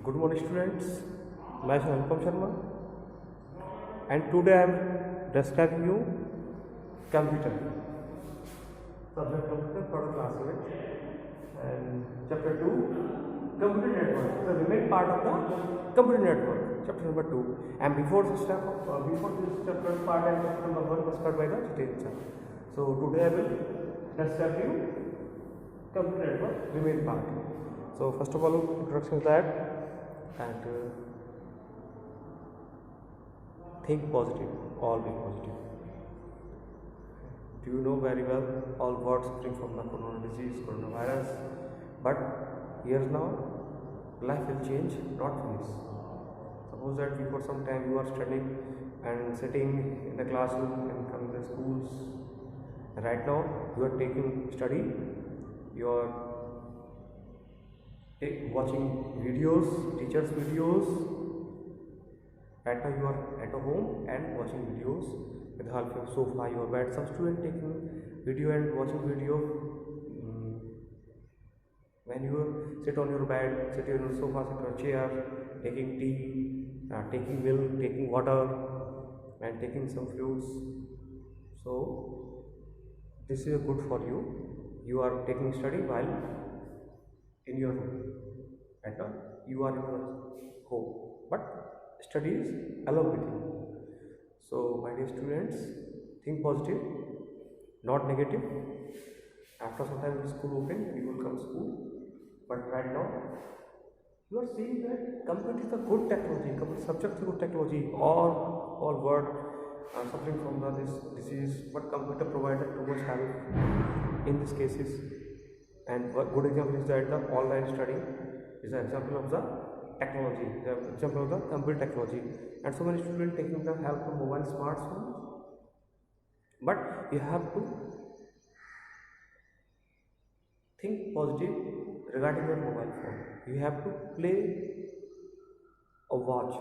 Good morning students, myself Anupam Sharma and today I am describing you computer, subject computer for class 8 and chapter 2 computer network, the remaining part of the computer network, chapter number 2, and before this chapter part and chapter number 1 was covered by the detailed sir. So today I will describe you computer network remaining part. So first of all introduction is that and think positive, all be positive. Do you know very well all world suffering from the corona disease, coronavirus, but years now life will change, not finish. Suppose that before some time you are studying and sitting in the classroom and coming to schools, and right now you are taking study, you are watching videos, teachers videos. Right now you are at home and watching videos with the help of sofa, your bed. Some student taking video and watching video when you sit on your bed, sit on your sofa, sit on your chair, taking tea, taking milk, taking water and taking some fruits. So this is good for you. You are taking study while in your home. Right now you are in your home, but studies along with you. So my dear students, think positive, not negative. After some time school open, you will come school, but right now you are seeing that computer is a good technology, computer subject is good technology. All world are suffering from this disease, but computer provided too much help in these cases. And one good example is that the online study is an example of the technology, the example of the computer technology. And so many students taking the help of mobile smartphones, but you have to think positive regarding your mobile phone. You have to play or watch.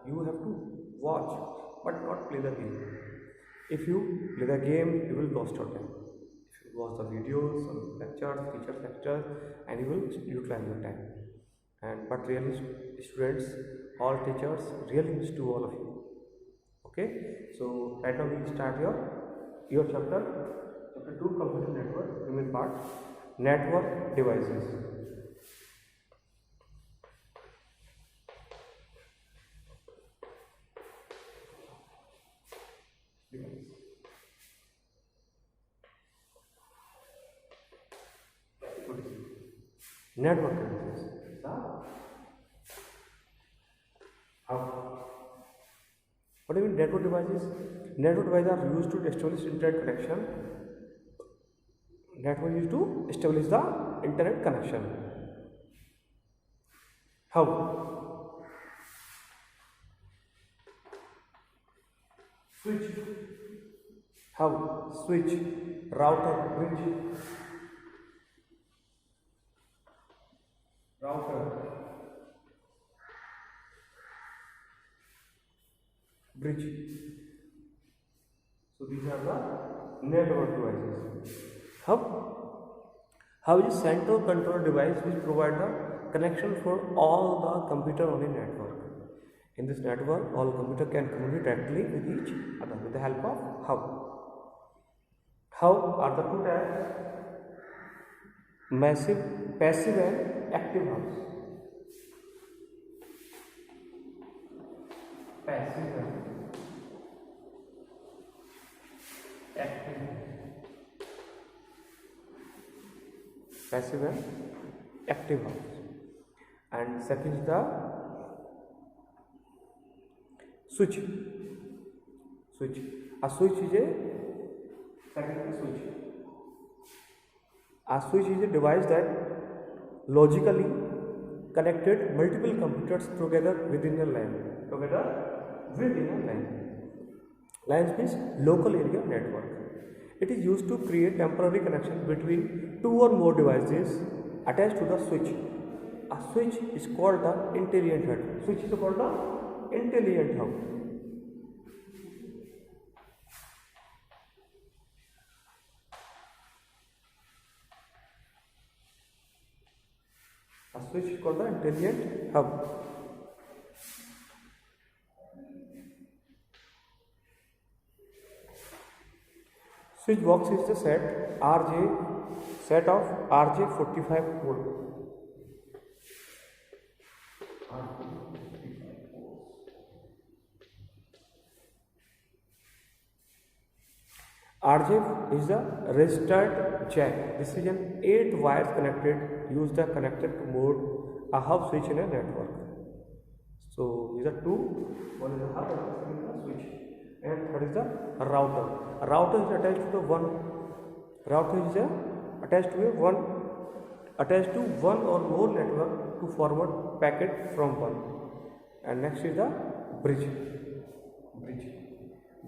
You have to watch, but not play the game. If you play the game, you will lose your time. If you watch the videos, some lectures, teachers lectures, and you will utilize your time. And but really students, all teachers really miss to all of you. Okay, so right now we start your chapter 2 computer network, remaining part, network devices. Network devices. What do you mean network devices? Network devices are used to establish internet connection. Network used to establish the internet connection. How? Switch. How? Switch, router, bridge. Bridge. So these are the network devices. How is a central control device which provide the connection for all the computer on a network. In this network, all computer can communicate directly with each other with the help of hub. How are the two types? Massive, passive and active hubs. Passive and active. Passive and active hubs. And second is the switch. A switch is a device that logically connected multiple computers together within a LAN. LAN means local area network. It is used to create temporary connection between two or more devices attached to the switch. A switch is called the intelligent hub. A switch is called the intelligent hub. Switch box is the set of RJ45 port. RJ is the registered jack. This is an 8 wires connected. Use the connector to mode a hub switch in a network. So these are two. One is the hub and second is the switch. And third is the router. A router is attached to the one. Router is attached to one or more network to forward packet from one. And next is the bridge.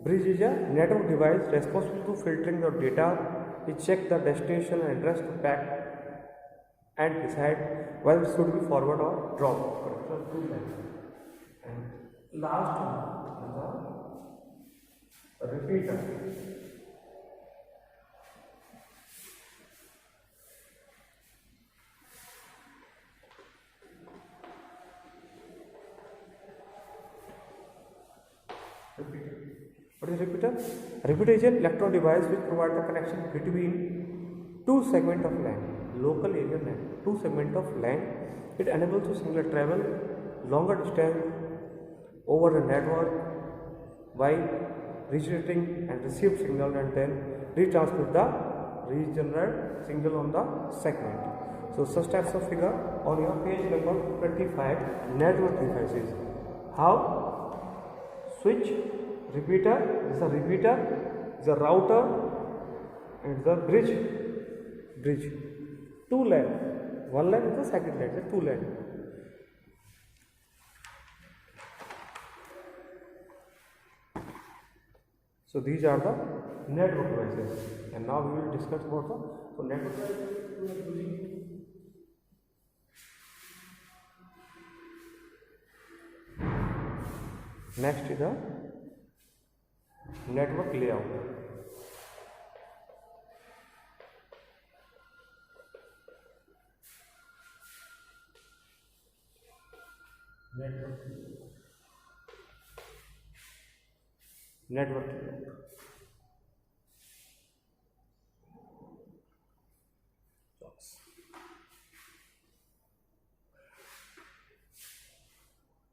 Bridge is a network device responsible for filtering the data. It checks the destination and address the packet and decide whether it should be forward or dropped. And last one is the repeater. What is repeater? Repeater is an electronic device which provides the connection between two segments of LAN, local area LAN, two segments of LAN. It enables a single travel longer distance over the network by regenerating and receive signal and then retransmit the regenerated signal on the segment. So such types of figure on your page number 25, network devices. How? Switch, repeater, this is a repeater, this is a router, and the bridge. Two LAN, one LAN is the second LAN, two LAN. So these are the network devices, and now we will discuss about the network devices we are using. Next is the network layout. Network layout.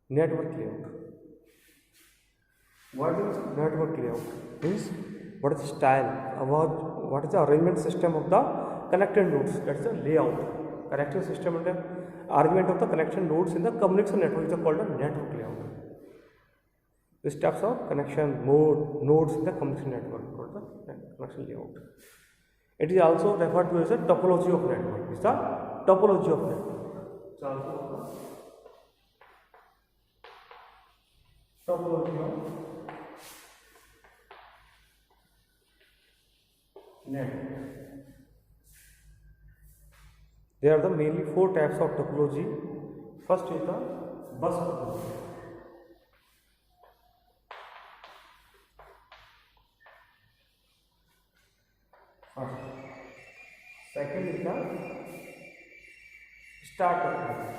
Network layout. What is network layout? Means what is the style about what is the arrangement system of the connected nodes? That's the layout. Connected system and the arrangement of the connection nodes in the communication network is called a network layout. These types of connection nodes in the communication network called the connection layout. It is also referred to as a topology of network. It's the topology of network. It's also topology of network. There are the mainly four types of topology. First is the bus topology. Second is the star topology.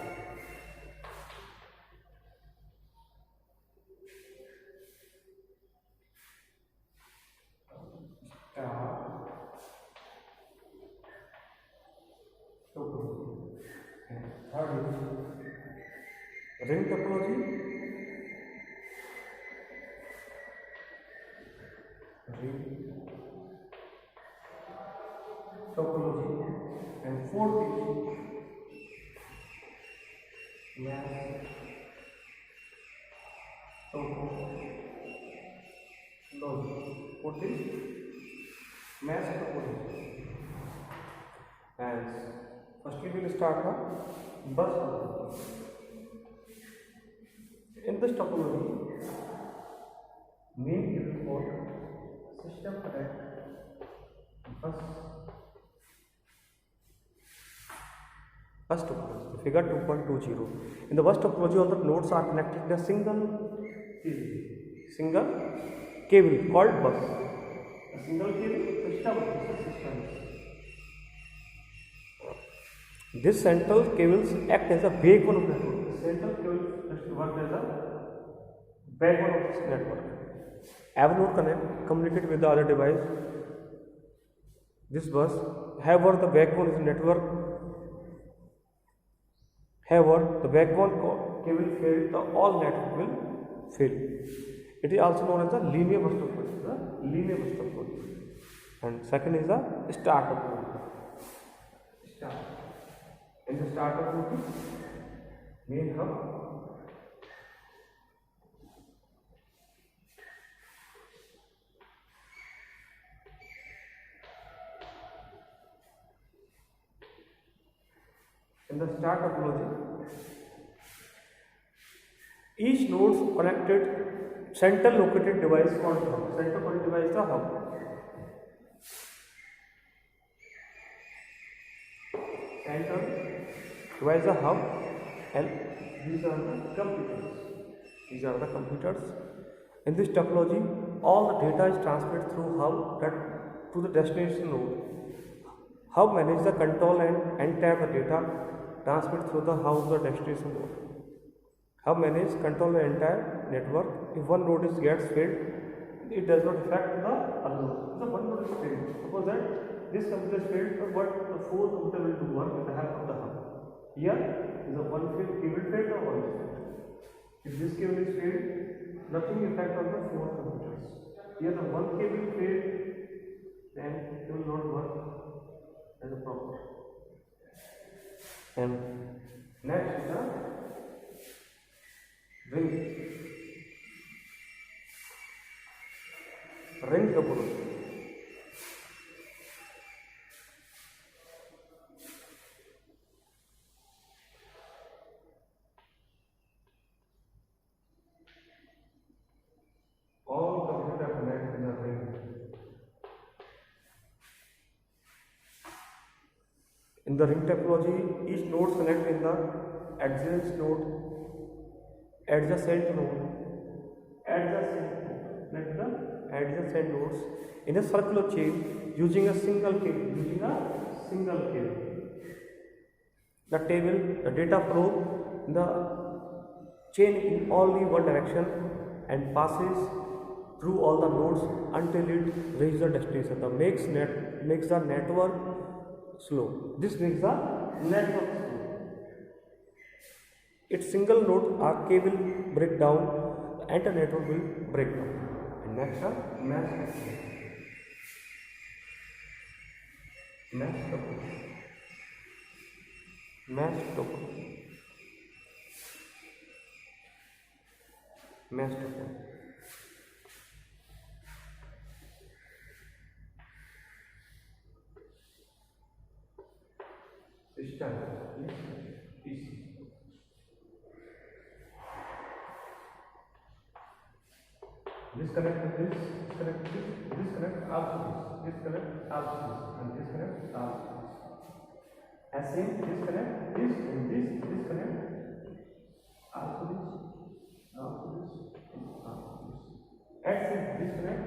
Third is ring topology. And fourth is mass topology. Fourth is mass topology. And first we will start the bus topology. In this topology, main cable port system connect bus topology, figure 2.20. In the bus topology, all the nodes are connected in a single cable called bus. A single cable system. This central cables act as a backbone of the network. The central cables work as a backbone of this network. Every node communicate with the other device this bus. However, the backbone is a network. However, the backbone cable fail, the all network will fail. It is also known as the linear bus topology. The linear bus topology. And second is the star topology. Star. In the star topology, main hub. In the star topology, each node connected central located device called hub. Central located device is the hub. Central device is the hub, and these are the computers. These are the computers. In this topology, all the data is transmitted through hub to the destination node. Hub manages the control and entire the data transmit through the hub to the destination node. Hub manages control the entire network. If one node gets failed, it does not affect the other node. So one node is failed. Suppose that this computer is failed, so what the four computer will do work with the help of the hub. Here is a one cable failed or one is failed. If this cable is failed, nothing effect on the four computers. Here the one cable failed, then it will not work as a proper. And next is the ring topology. All computers connect in a ring. In the ring topology, each node connects in the adjacent node, adjacent nodes in a circular chain using a single cable. The data flow in the chain in only one direction and passes through all the nodes until it reaches the destination. That makes the network slow. This makes the network slow. Its single node or cable break down, the entire network will break down. And next are mesh topology. Disconnect with this, disconnect with this, disconnect also this, disconnect also this, and disconnect also this. As same disconnect this and this, disconnect also this, also this, and also this. As same disconnect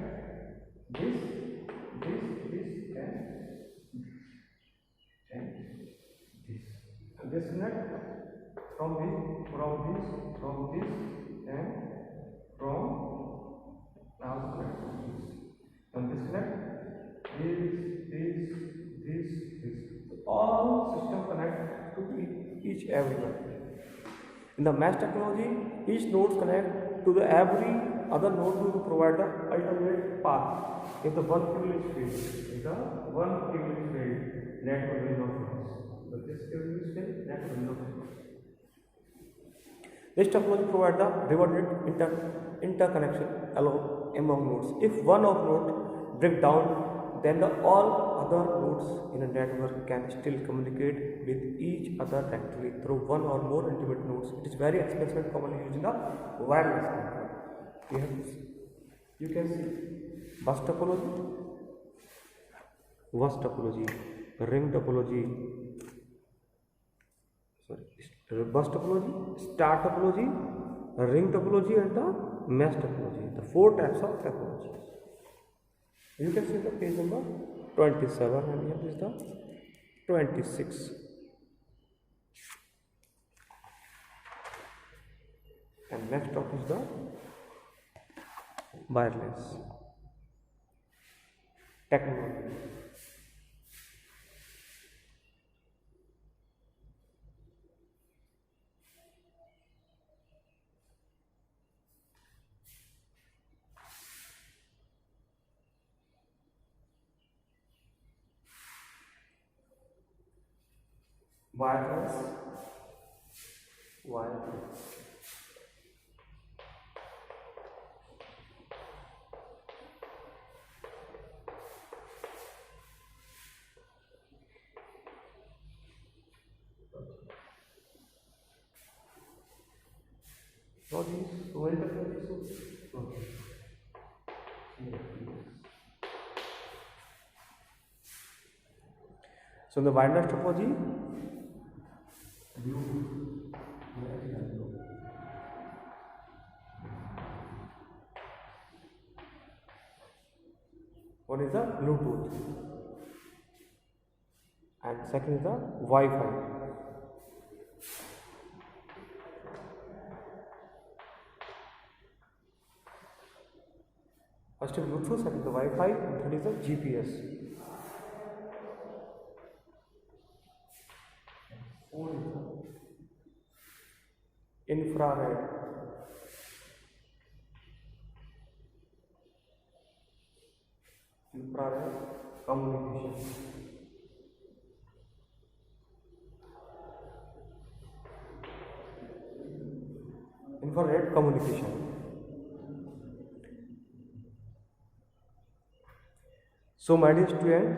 this, and this. And disconnect from this, and from and disconnect this. All system connect to each everyone. In the mesh technology, each node connect to the every other node to provide the alternate path. If the one cable is failed, network will not pass. If this cable is failed, network will not pass. This topology provides the redundant interconnection among nodes. If one of node break down, then all other nodes in a network can still communicate with each other directly through one or more intermediate nodes. It is very expensive and commonly used in the wireless network. You can see bus topology, ring topology, bus topology, star topology, ring topology, and the mesh topology. The four types of topologies. You can see the page number 27, and here is the 26. And next topic is the wireless technology. wireless, wireless. Now these so many technologies. Okay. So in the wireless topology, one is the Bluetooth and second is the Wi-Fi. First is Bluetooth, second is the Wi-Fi, and third is the GPS. Fourth is the infrared. Infrared communication. Infrared communication. So my dear student,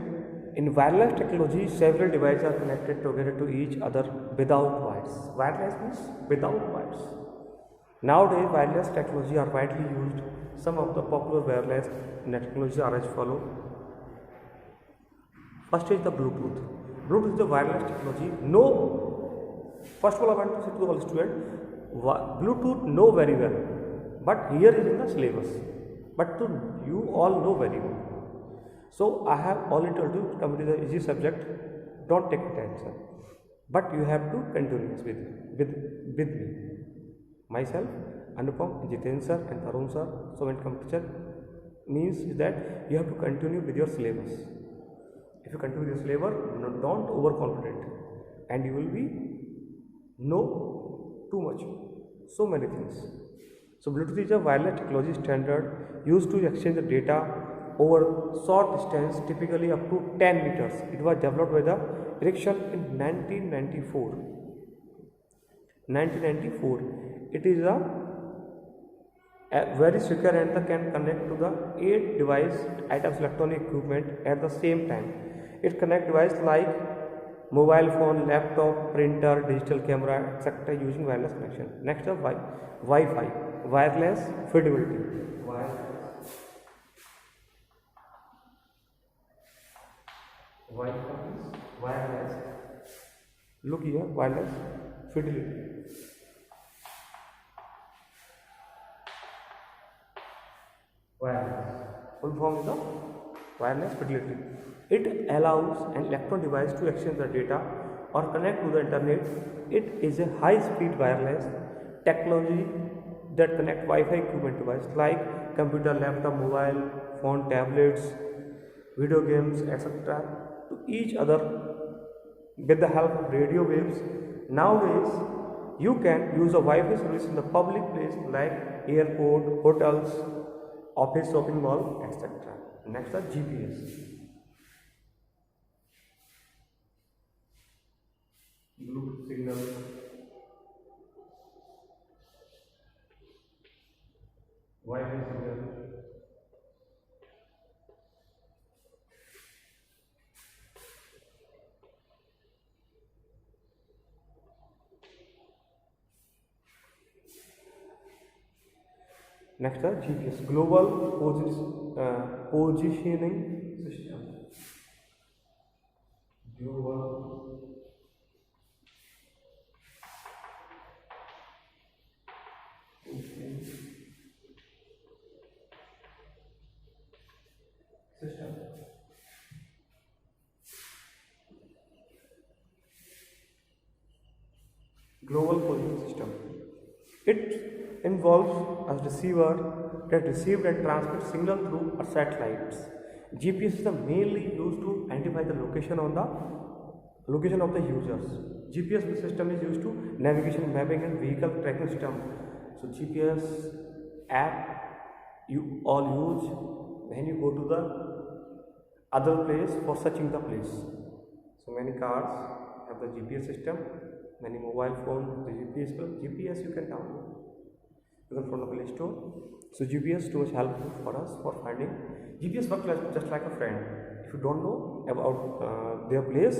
in wireless technology, several devices are connected together to each other without wires. Wireless means without wires. Nowadays, wireless technology are widely used. Some of the popular wireless technologies are as follow. First is the Bluetooth. Bluetooth is the wireless technology. First of all, I want to say to all students, Bluetooth know very well, but here is in the syllabus. But you all know very well. So I have already told you, come to the easy subject, don't take attention. But you have to continue with me. Myself, Anupam, Jiten sir and Tarun sir. So when come teacher means that you have to continue with your syllabus. If you continue with your syllabus, don't overconfident, and you will be know too much, so many things. So Bluetooth is a wireless technology standard used to exchange the data over short distance, typically up to 10 meters. It was developed by the Ericsson in 1994. It is a very secure and can connect to the 8 device items electronic equipment at the same time. It connects devices like mobile phone, laptop, printer, digital camera, etc. using wireless connection. Next is Wi-Fi, wireless fidelity. Wi-Fi is wireless. Look here, wireless fidelity. Wireless. Full form is the wireless fidelity. It allows an electronic device to exchange the data or connect to the internet. It is a high-speed wireless technology that connects Wi-Fi equipment devices like computer, laptop, mobile phone, tablets, video games, etc. to each other with the help of radio waves. Nowadays, you can use a Wi-Fi service in the public place like airport, hotels, office, shopping mall, etc. Next is GPS. Bluetooth signal. Wi-Fi signal. Next is GPS, Global Positioning System. Global Positioning System. Global Positioning System. It involves a receiver that receives and transmits signal through a satellites. GPS is mainly used to identify the location of the users. GPS system is used to navigation, mapping, and vehicle tracking system. So GPS app you all use when you go to the other place for searching the place. So many cars have of the GPS system. Many mobile phones, the GPS you can download even from the Play Store. So GPS too much helpful for us for finding. GPS works just like a friend. If you don't know about their place,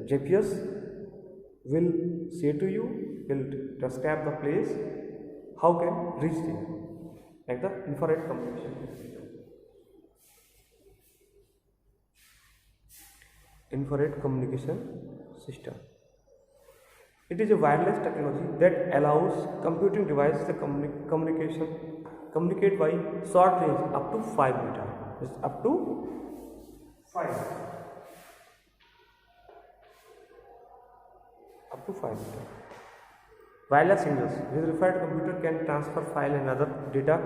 GPS will say to you, will describe the place, how can reach there, like the infrared communication system. Infrared communication system. It is a wireless technology that allows computing devices to communicate by short range up to 5 meters. It's up to 5 meters. Wireless signals. With referred computer can transfer file and other data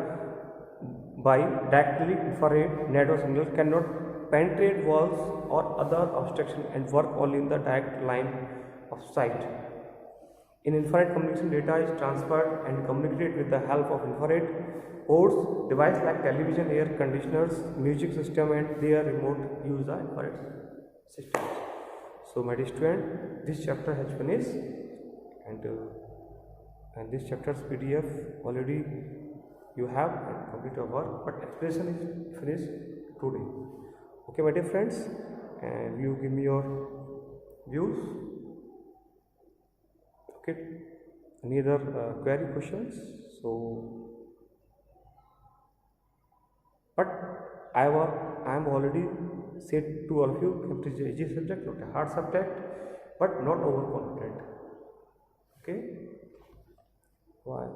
by directly. Infrared network signal cannot penetrate walls or other obstruction and work only in the direct line of sight. In infrared communication, data is transferred and communicated with the help of infrared ports. Devices like television, air conditioners, music system, and their remote use the infrared systems. So, my dear student, this chapter has finished, and this chapter's PDF already you have complete your work, but expression is finished today. Okay, my dear friends, and you give me your views. Okay, any other query questions? So, but I am already said to all of you, chemistry is an easy subject, not a hard subject, but not overconfident. Okay, why?